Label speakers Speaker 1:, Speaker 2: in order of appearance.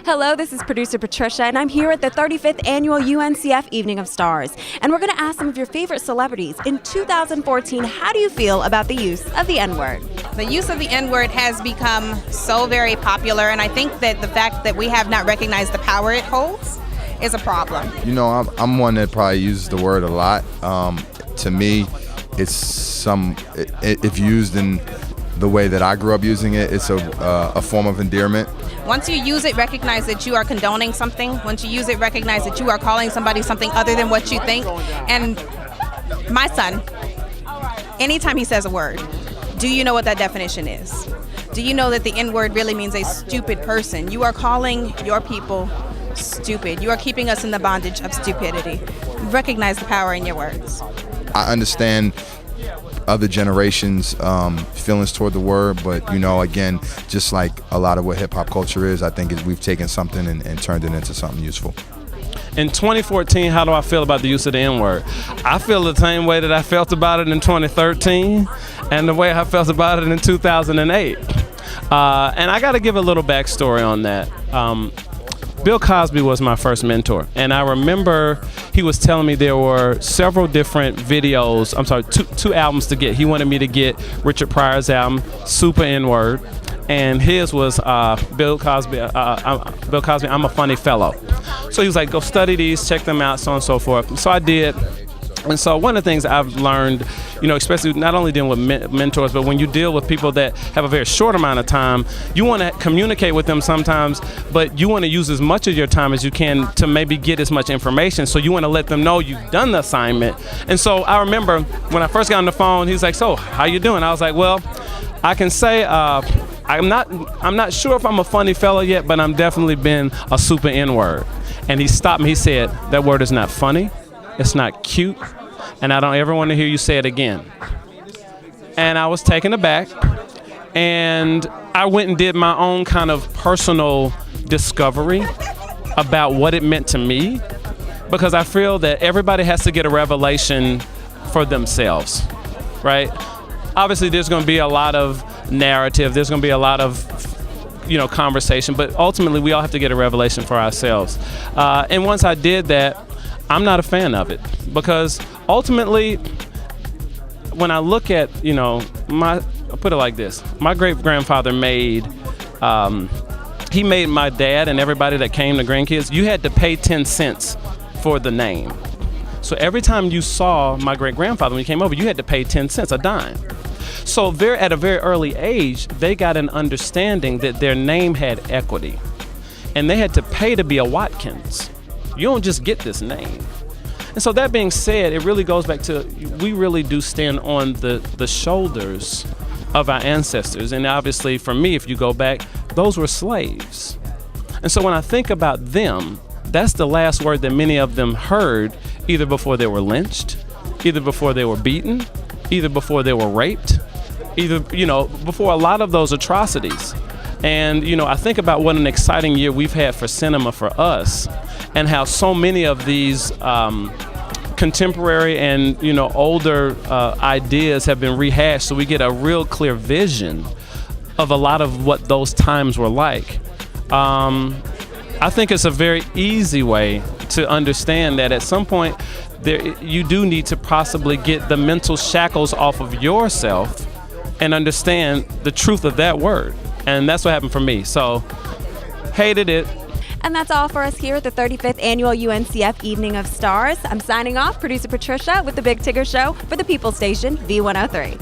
Speaker 1: Hello, this is producer Patricia, and I'm here at the 35th Annual UNCF Evening of Stars. And we're going to ask some of your favorite celebrities. In 2014, how do you feel about the use of the N-word?
Speaker 2: The use of the N-word has become so very popular, and I think that the fact that we have not recognized the power it holds is a problem.
Speaker 3: You know, I'm one that probably uses the word a lot. To me, if used in the way that I grew up using it, it's a form of endearment.
Speaker 2: Once you use it, recognize that you are condoning something. Once you use it, recognize that you are calling somebody something other than what you think. And my son, anytime he says a word, do you know what that definition is? Do you know that the N-word really means a stupid person? You are calling your people stupid. You are keeping us in the bondage of stupidity. Recognize the power in your words.
Speaker 3: I understand other generations' feelings toward the word, but you know, again, just like a lot of what hip-hop culture is, I think we've taken something and turned it into something useful.
Speaker 4: In 2014, how do I feel about the use of the N-word? I feel the same way that I felt about it in 2013 and the way I felt about it in 2008. And I got to give a little backstory on that. Bill Cosby was my first mentor, and I remember he was telling me there were several different videos, two albums to get. He wanted me to get Richard Pryor's album, Super N-Word, and his was Bill Cosby, I'm a Funny Fellow. So he was like, go study these, check them out, so on and so forth. So I did. And so one of the things I've learned, you know, especially not only dealing with mentors, but when you deal with people that have a very short amount of time, you want to communicate with them sometimes, but you want to use as much of your time as you can to maybe get as much information. So you want to let them know you've done the assignment. And so I remember when I first got on the phone, he's like, so how you doing? I was like, well, I can say I'm not sure if I'm a funny fellow yet, but I'm definitely been a super N-word. And he stopped me. He said, that word is not funny. It's not cute, and I don't ever want to hear you say it again. And I was taken aback, and I went and did my own kind of personal discovery about what it meant to me, because I feel that everybody has to get a revelation for themselves, right? Obviously, there's going to be a lot of narrative. There's going to be a lot of conversation, but ultimately, we all have to get a revelation for ourselves. And once I did that, I'm not a fan of it, because ultimately, when I look at, I'll put it like this. My great-grandfather made my dad and everybody that came to grandkids, you had to pay 10 cents for the name. So every time you saw my great-grandfather when he came over, you had to pay 10 cents, a dime. So at a very early age, they got an understanding that their name had equity, and they had to pay to be a Watkins. You don't just get this name. And so that being said, it really goes back to, we really do stand on the shoulders of our ancestors. And obviously for me, if you go back, those were slaves. And so when I think about them, that's the last word that many of them heard, either before they were lynched, either before they were beaten, either before they were raped, either, before a lot of those atrocities. And, I think about what an exciting year we've had for cinema for us, and how so many of these contemporary and, older ideas have been rehashed, so we get a real clear vision of a lot of what those times were like. I think it's a very easy way to understand that at some point you do need to possibly get the mental shackles off of yourself and understand the truth of that word. And that's what happened for me. So, hated it.
Speaker 1: And that's all for us here at the 35th Annual UNCF Evening of Stars. I'm signing off, producer Patricia with the Big Tigger Show for the People Station, V103.